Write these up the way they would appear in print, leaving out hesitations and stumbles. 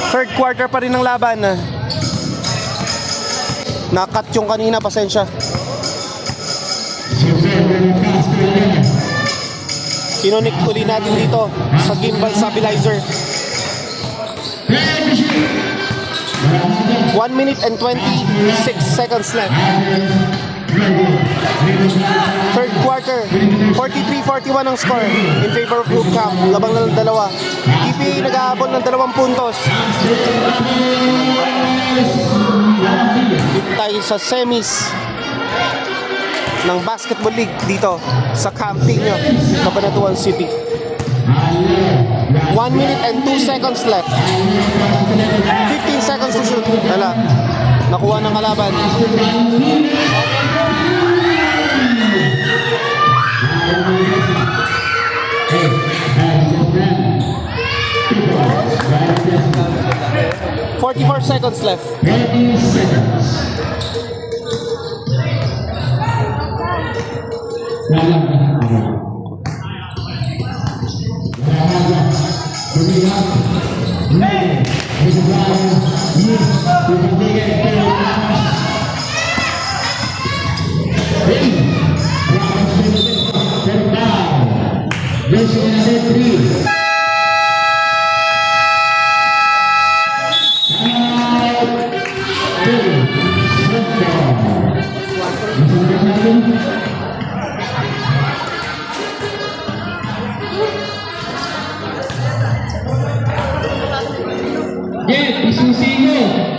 Third quarter pa rin ng laban. Nakat yung kanina, pasensya. Kinunik uli natin dito sa gimbal stabilizer. 1 minute and 26 seconds left. Third quarter, 43-41 ang score in favor of Hoopcamp. Labang ng dalawa. TPA nag-aabol ng 2 puntos. Dito tayo sa semis ng Basketball League dito sa Campino, Cabanatuan City. 1 minute and 2 seconds left. 15 seconds to shoot. Wala. Nakuha ng kalaban. "44 seconds left."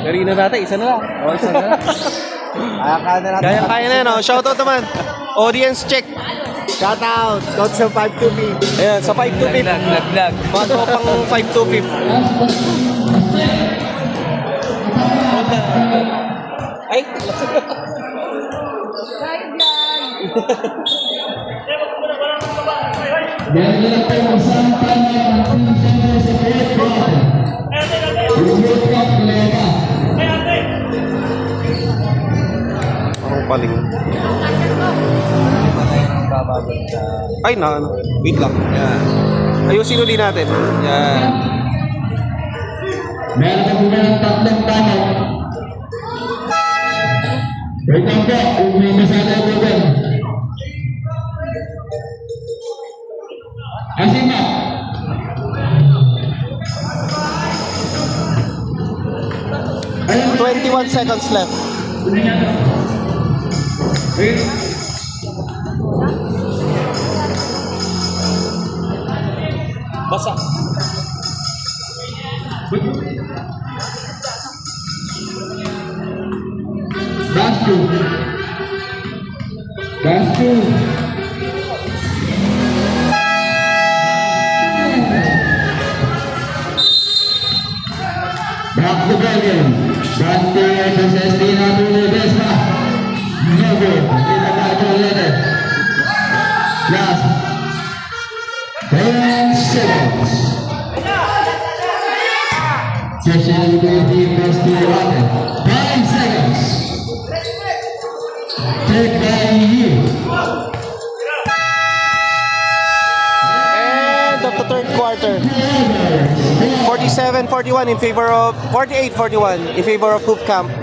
Karina natin, isa na lang. Oh, isa na lang. Kaya na yan, oh. Shoutout naman. Audience check. Shoutout. Coach sa 5-2-5. Ayan, sa 5-2-5. Lag. Bago pang 5-2-5. Ay! Ang paling. Ay, ano. Wait lang. Yan. Ayusin ulit natin. Yan. Meron na muna ng 3 tanong. Wait lang po, kung may masala po doon. Asima. Ayun, 21 seconds left. Basa. Bastu. Back to Belgium. Bastu SSD na dulu Desma. No good. Kita baca letter. Last 10 seconds. Session Liberty Bastu Water. 5 seconds. Take by you. End of the third quarter. 47-41 in favor of 48-41 in favor of Hoopcamp.